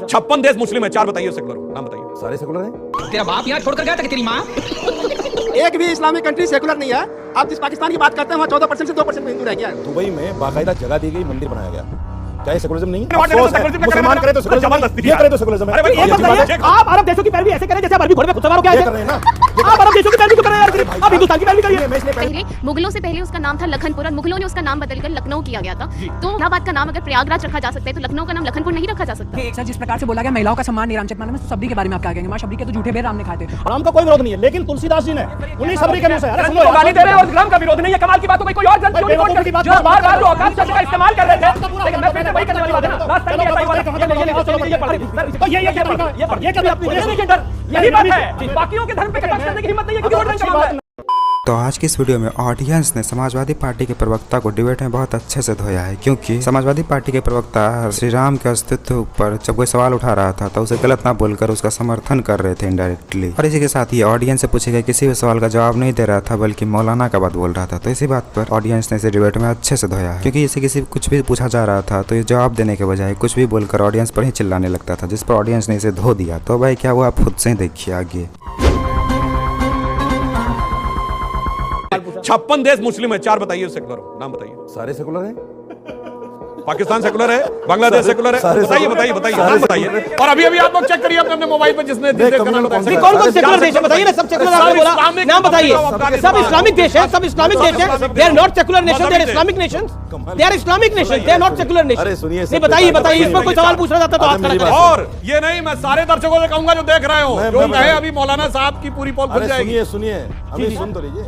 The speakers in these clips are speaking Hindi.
56 देश मुस्लिम है, 4 बताइए सेकुलर, नाम बताइए। सारे सेकुलर हैं। तेरा बाप यहाँ छोड़कर गया था कि तेरी माँ? एक भी इस्लामिक कंट्री सेकुलर नहीं है। आप जिस पाकिस्तान की बात करते हैं वहाँ 14% से 2% हिंदू रह गया है। दुबई में बाकायदा जगह दी गई, मंदिर बनाया गया। क्या ये सेकुलरिज्म नहीं है? मुसलमान करे तो सेकुलरिज्म, ये करे तो सेकुलरिज्म है। ये बताइए, आप अरब देशों की पैरवी ऐसे करें जैसे अरबी घोड़े पे खुद सवार हो क्या ये कर रहे हैं ना। आप अरब देशों की पैरवी क्यों कर रहे हैं यार? आप हिंदुस्तान की पैरवी करिए। पहले मुगलों से पहले उसका नाम था लखनपुर और मुगलों ने उसका नाम बदलकर लखनऊ किया गया था। तो इलाहाबाद का नाम अगर प्रयागराज रखा जा सकता है तो लखनऊ का नाम लखनपुर नहीं रखा जा सकता। सर, जिस प्रकार से बोला गया महिलाओं का सम्मान नहीं रामचरित मानस में, तो सबरी के बारे में आप क्या कहेंगे? मां शबरी के तो झूठे बेर राम ने खाए थे। राम का कोई विरोध नहीं है, लेकिन तुलसीदास जी ने उन्हीं सबरी के मुंह से गाली दे रहे हैं और राम का विरोध नहीं है। कमाल की बात हो गई, कोई और जन क्यों नहीं बोल जो बार-बार औकात शब्द का इस्तेमाल कर रहे थे, लेकिन मैं फिर से वही करने वाली बात है ना। लास्ट टाइम ये सही बात है, यही बात है। बाकियों के धर्म पे कटाक्ष करने की हिम्मत नहीं है क्योंकि वोट बैंक का मामला है। तो आज की इस वीडियो में ऑडियंस ने समाजवादी पार्टी के प्रवक्ता को डिबेट में बहुत अच्छे से धोया है, क्योंकि समाजवादी पार्टी के प्रवक्ता श्री राम के अस्तित्व पर जब कोई सवाल उठा रहा था तो उसे गलत ना बोलकर उसका समर्थन कर रहे थे इनडायरेक्टली। और इसी के साथ ही ऑडियंस से पूछे गए किसी भी सवाल का जवाब नहीं दे रहा था, बल्कि मौलाना का बात बोल रहा था। तो इसी बात पर ऑडियंस ने इसे डिबेट में अच्छे से धोया है, क्योंकि इसे किसी कुछ भी पूछा जा रहा था तो ये जवाब देने के बजाय कुछ भी बोलकर ऑडियंस पर ही चिल्लाने लगता था, जिस पर ऑडियंस ने इसे धो दिया। तो भाई क्या हुआ, आप खुद से ही देखिए आगे। 56 देश मुस्लिम है, 4 बताइए सेकुलर, नाम बताइए। सारे सेकुलर हैं। पाकिस्तान सेकुलर है, बांग्लादेश सेकुलर है, बताइए बताइए बताइए, नाम बताइए। और अभी आप लोग चेक करिए अपने मोबाइल पे जिसने कौन-कौन सेकुलर देश है बताइए ना। सब सेकुलर आपने बोला, नाम बताइए। सब इस्लामिक देश है, सब इस्लामिक देश है। They are not secular nation, they are Islamic nations. They are Islamic nation, they are not secular nation. अरे सुनिए, नहीं बताइए बताइए, इस पर कोई सवाल पूछना चाहता तो आप खड़ा करें। और ये नहीं, मैं सारे दर्शकों से कहूंगा जो देख रहे हो, जो कहे अभी मौलाना साहब की पूरी पोल खुल जाएगी। सुनिए, अभी सुन तो लीजिए।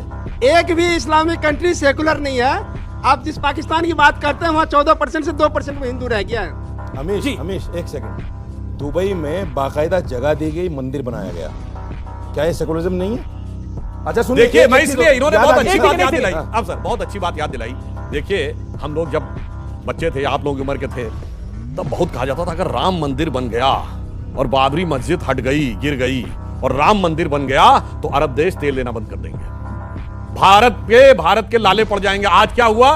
एक भी इस्लामिक कंट्री सेकुलर नहीं है। आप जिस पाकिस्तान की बात करते हैं वहाँ 14% से 2% में हिंदू रह गया है। हमीश एक सेकंड, दुबई में बाकायदा जगह दी गई, मंदिर बनाया गया। क्या ये सेकुलरिज्म नहीं है? अच्छा सुनिए, देखिए मैं इसलिए इन्होंने बहुत अच्छी बात याद दिलाई। अब सर बहुत अच्छी बात याद दिलाई। देखिए हम लोग जब बच्चे थे, आप लोग उम्र के थे, तब बहुत कहा जाता था अगर राम मंदिर बन गया और बाबरी मस्जिद हट गई, गिर गई और राम मंदिर बन गया तो अरब देश तेल लेना बंद कर देंगे, भारत के लाले पड़ जाएंगे। आज क्या हुआ?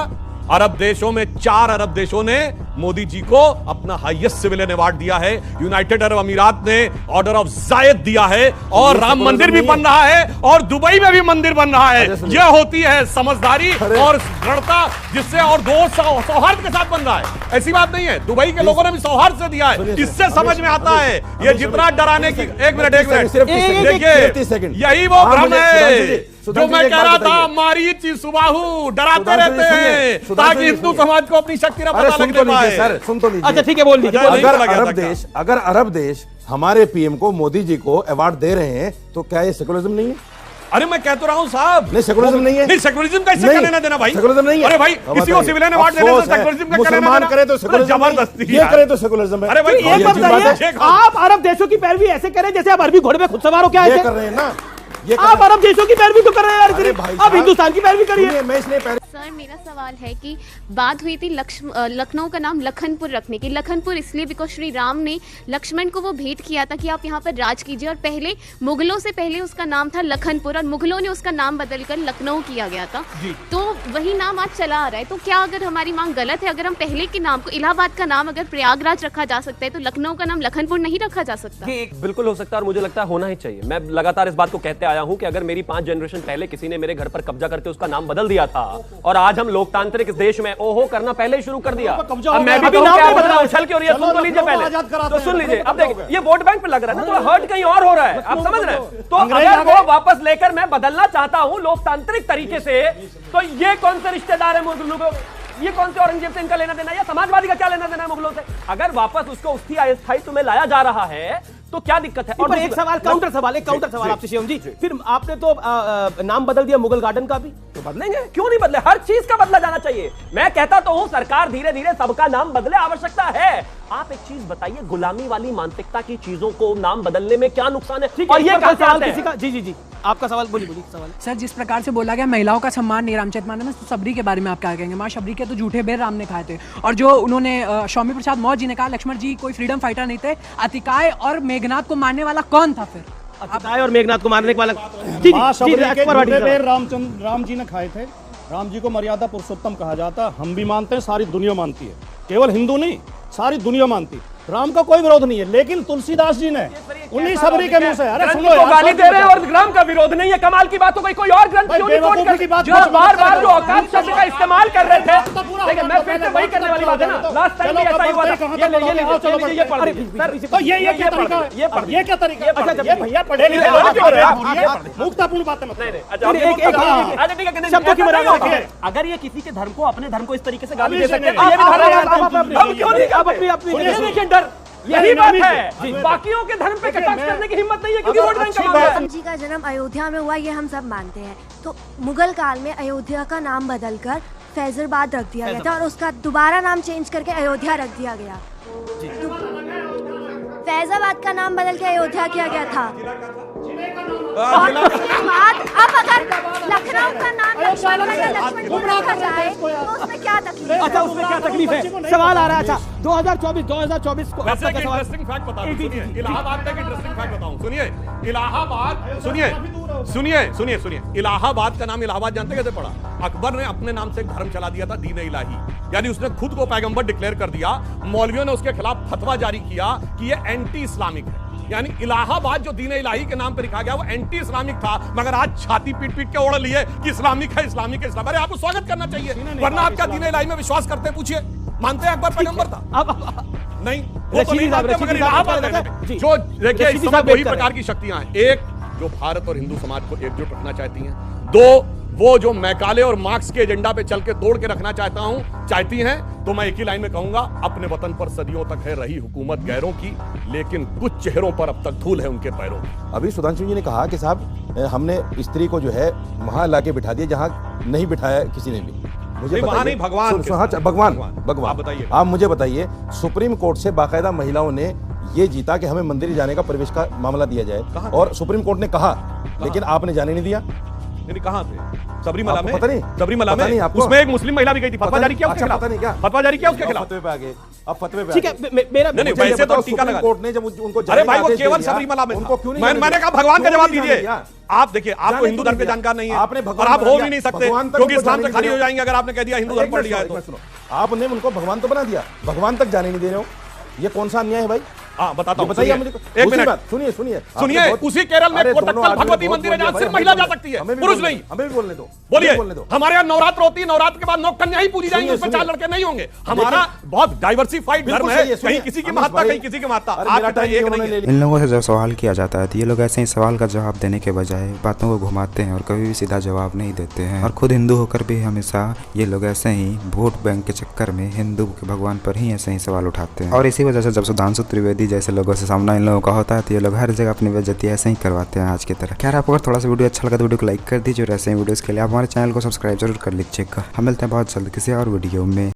अरब देशों में 4 अरब देशों ने मोदी जी को अपना हाईएस्ट सिविलियन अवार्ड दिया है। यूनाइटेड अरब अमीरात ने ऑर्डर ऑफ जायद दिया है और राम मंदिर भी बन रहा है और दुबई में भी मंदिर बन रहा है। यह होती है समझदारी और दृढ़ता, जिससे और दोस्त सौहार्द के साथ बन रहा है। ऐसी बात नहीं है, दुबई के लोगों ने भी सौहार्द से दिया है। इससे समझ में आता है ये जितना डराने की। एक मिनट देखिए, यही वो भ्रम है जो मैं कह रहा था, मारीच सुबाहु डराते रहते हैं ताकि हिंदू समाज को अपनी शक्ति का पता लगने पाए। सर सुन तो लीजिए। अच्छा ठीक है, बोल दीजिए। अगर अरब देश हमारे पीएम को, मोदी जी को अवार्ड दे रहे हैं तो क्या ये सेकुलरिज्म नहीं है? अरे मैं कह तो रहा हूँ साहब, नहीं सेकुलरिज्म नहीं है। नहीं सेकुलरिज्म का इससे क्या लेना देना भाई? सेकुलरिज्म नहीं है। अरे भाई किसी को सिविलियन अवार्ड देने से सेकुलरिज्म का क्या लेना देना? करे तो सेकुलरिज्म, जबरदस्ती ये करे तो सेकुलरिज्म है। अरे भाई एक बात बताइए, आप अरब देशों की पैरवी ऐसे करें जैसे आप अरबी घोड़े पे खुद सवार हो क्या ये कर रहे हैं ना। आप अरब देशों की पैरवी क्यों कर रहे हैं यार? आप हिंदुस्तान की पैरवी करिए। मैं इसलिए सर मेरा सवाल है कि बात हुई थी लखनऊ का नाम लखनपुर रखने की। लखनपुर इसलिए बिकॉज श्री राम ने लक्ष्मण को वो भेंट किया था कि आप यहाँ पर राज कीजिए, और पहले मुगलों से पहले उसका नाम था लखनपुर और मुगलों ने उसका नाम बदलकर लखनऊ किया गया था। तो वही नाम आज चला आ रहा है। तो क्या अगर हमारी मांग गलत है? अगर हम पहले के नाम को, इलाहाबाद का नाम अगर प्रयागराज रखा जा सकता है तो लखनऊ का नाम लखनपुर नहीं रखा जा सकता? बिल्कुल हो सकता है और मुझे लगता है होना ही चाहिए। मैं लगातार इस बात को कहते आया हूं कि अगर मेरी 5 जनरेशन पहले किसी ने मेरे घर पर कब्जा करके उसका नाम बदल दिया था और आज हम लोकतांत्रिक इस देश में ओहो करना पहले ही शुरू कर दिया, अब मैं भी उछल के, और ये सुन तो लीजिए पहले, तो सुन लीजिए। अब देखिए ये वोट बैंक पे लग रहा है ना, तो हर्ट कहीं और हो रहा है, आप समझ रहे हैं? तो अगर वो वापस लेकर मैं बदलना चाहता हूं लोकतांत्रिक तरीके से, तो ये कौन से रिश्तेदार है मुगलों को? ये कौन से औरंगजेब से इनका लेना देना, या समाजवादी का क्या लेना देना है मुगलों से? अगर वापस उसको अस्थायित्व में लाया जा रहा है तो क्या दिक्कत है? और एक सवाल, काउंटर सवाल आपसे शिवम जी, फिर आपने तो नाम बदल दिया मुगल गार्डन का भी, तो बदलेंगे, क्यों नहीं बदले? हर चीज का बदला जाना चाहिए। मैं कहता तो हूं सरकार धीरे धीरे सबका नाम बदले, आवश्यकता है। आप एक चीज बताइए, गुलामी वाली मानसिकता की चीजों को नाम बदलने में क्या नुकसान है? और ये सवाल किसी का, जी आपका सवाल बोलिए सवाल। सर जिस प्रकार से बोला गया महिलाओं का सम्मान नहीं रामचरित मानस में, तो सबरी के बारे में आप क्या कहेंगे? मां शबरी के तो झूठे बेर राम ने खाए थे। और जो उन्होंने स्वामी प्रसाद मौर्य जी ने कहा लक्ष्मण जी कोई फ्रीडम फाइटर नहीं थे, अतिकाय और मेघनाथ को मारने वाला कौन था? फिर अतिकाय और मेघनाथ को मारने वाला राम जी ने खाए थे। राम जी को मर्यादा पुरुषोत्तम कहा जाता, हम भी मानते हैं, सारी दुनिया मानती है, केवल हिंदू नहीं सारी दुनिया मानती। राम का कोई विरोध नहीं है, लेकिन तुलसीदास जी ने उन्हीं सबरी के मुंह से, अरे सुनो को यार, गाली सच दे रहे हैं बताओ। और राम का विरोध नहीं है। कमाल की बात हो गई, कोई और ग्रंथ भाई, क्यों नहीं कोट बेवकूफी की बात कर, जो मत बार करो। बार जो औकात शब्द का इस्तेमाल कर रहे थे। देखिए मैं फिर से वही करने वाली बात है ना, लास्ट टाइम भी ऐसा ही हुआ था। ये पढ़ दीजिए, तो ये क्या तरीका है? ये पढ़ ये क्या तरीका है? अच्छा, ये भैया पढ़े लिखे लोग क्यों रहे हैं? मूर्खतापूर्ण बातें मत करो। अच्छा ठीक है, शब्दों की मर्यादा ऐसा नहीं रखिए। होता। अगर ये किसी के धर्म को, अपने धर्म को इस तरीके से गाली दे अभी से सकते हैं, नहीं। तो ये भी आप- धर्म है। आप- आप- हम क्यों नहीं करते? ये देखिए डर, यही बात है। बाकियों के धर्म पे कटाक्ष करने की हिम्मत नहीं है, क्योंकि वोट बैंक कमा रहा है। राम जी का जन्म अयोध्या में हुआ, ये हम सब मानते हैं। तो मुगल काल में अयोध्या का नाम बदलकर फैजलाबाद रख दिया गया था और उसका दोबारा नाम चेंज करके अयोध्या रख दिया गया। फैजाबाद का नाम बदल के अयोध्या किया गया था। और उसके बाद अब अगर लखनऊ का नाम लक्ष्मण जी रखा जाए तो उसमें क्या तकलीफ है? अच्छा उसमें क्या तकलीफ है? सवाल आ रहा है। अच्छा 2024 को वैसे आपका एक क्या सवाल? इंटरेस्टिंग फैक्ट बता दूं, सुनिए इलाहाबाद का एक इंटरेस्टिंग फैक्ट बताऊं, सुनिए इलाहाबाद, सुनिए इलाहाबाद का नाम इलाहाबाद जानते कैसे पड़ा? अकबर ने अपने नाम से एक धर्म चला दिया था, दीन इलाही, यानी उसने खुद को पैगंबर डिक्लेयर कर दिया। मौलवियों ने उसके खिलाफ फतवा जारी किया कि ये एंटी इस्लामिक है, यानी इलाहाबाद जो दीन इलाही के नाम पे लिखा गया वो एंटी इस्लामिक था, मगर आज छाती पीट पीट के ओढ़ लिए कि इस्लामिक है, इस्लामिक है, इस्लाम। अरे आपको स्वागत करना चाहिए, वरना आप क्या दीन इलाही में विश्वास करते हैं? पूछिए, मानते हैं अकबर पैगंबर था? नहीं, वो तो नहीं मानते, मगर इलाहाबाद है। जो देखिए इस समय वही प्रकार की शक्तियां हैं, एक जो भारत और हिंदू समाज को एकजुट रखना चाहती हैं, दो वो जो मैकाले और मार्क्स के एजेंडा पे चल के तोड़ के रखना चाहती हैं। तो मैं एक ही लाइन में कहूंगा, अपने वतन पर सदियों तक है रही हुकूमत गैरों की, लेकिन कुछ चेहरों पर अब तक धूल है उनके पैरों की। अभी सुधांशु जी ने कहा कि साहब हमने स्त्री को जो है वहां लाके बिठा दिया जहां नहीं बिठाया किसी ने भी। मुझे नहीं, वहां बताइए, नहीं, भगवान के हाँ, साथ। भगवान आप बताइए। आप मुझे बताइए, सुप्रीम कोर्ट से बाकायदा महिलाओं ने ये जीता कि हमें मंदिर जाने का प्रवेश का मामला दिया जाए, और सुप्रीम कोर्ट ने कहा, लेकिन आपने जाने नहीं दिया। नहीं, कहां थे? सबरीमला में? पता नहीं, सबरीमला पता में नहीं आपको? उसमें एक मुस्लिम महिला भी गई थी, फतवा जारी किया उसके अच्छा, खिलाफ? पता नहीं क्या? फतवा जारी किया उसके अब खिलाफ? फतवे पे आ गए, अब फतवे पे आ ठीक गए। है मेरा नहीं, मुझे ये वैसे तो बताओ, टीका सुप्रीम लगा। कोर्ट ने जब उनको अरे जाने भाई का वो आदेश केवल दे दिया, सबरीमला में उनको था। क्यों नहीं मैंने जाने कहा दिया? भगवान का क्यों जवाब नहीं दीजिए। जाने दिया? आप देखिए, आपको जाने हिंदू क्यों धर्म के नहीं जानकार नहीं है, आपने भगवान और आप बना हो दिया, भी नहीं सकते, भगवान तक क्योंकि उनको इस्लाम जाने से खाली नहीं हो दे रहे जाएंगे अगर आपने कह दिया हिंदू धर्म पढ़ लिया है तो। आपने उनको भगवान तो बना दिया, भगवान तक जाने नहीं दे रहे हो, ये कौन सा अन्याय है भाई? हाँ बताता हूँ, बताइए मुझे। एक मिनट सुनिए सुनिए, उसी केरल में कोटक्कल भगवती मंदिर है जहां सिर्फ महिला जा सकती है, पुरुष नहीं। हमें भी बोलने दो, बोलिए, बोलने दो। हमारे यहाँ नवरात्र होती है, नवरात्र के बाद 9 कन्या ही पूजी जाएंगी, उसमें 4 लड़के नहीं होंगे। हमारा बहुत डाइवर्सिफाइड धर्म है, कहीं किसी की महत्ता, कहीं किसी की महत्ता। आप एक नहीं है। इन लोगों से जब सवाल किया जाता है तो ये लोग ऐसे ही सवाल का जवाब देने के बजाय बातों को घुमाते हैं और कभी भी सीधा जवाब नहीं देते हैं। और खुद हिंदू होकर भी हमेशा ये लोग ऐसे ही वोट बैंक के चक्कर में हिंदू के भगवान पर ही ऐसे ही सवाल उठाते हैं। और इसी वजह से जब सुधांशु त्रिवेदी जैसे लोगों से सामना इन लोगों का होता है तो ये लोग हर जगह अपनी बेइज्जती ऐसे ही करवाते हैं आज की तरह। खैर आपको अगर थोड़ा सा वीडियो अच्छा लगा तो वीडियो को लाइक कर दीजिए और ऐसे ही वीडियोस के लिए आप हमारे चैनल को सब्सक्राइब जरूर कर लीजिएगा। हम मिलते हैं बहुत जल्द किसी और वीडियो में।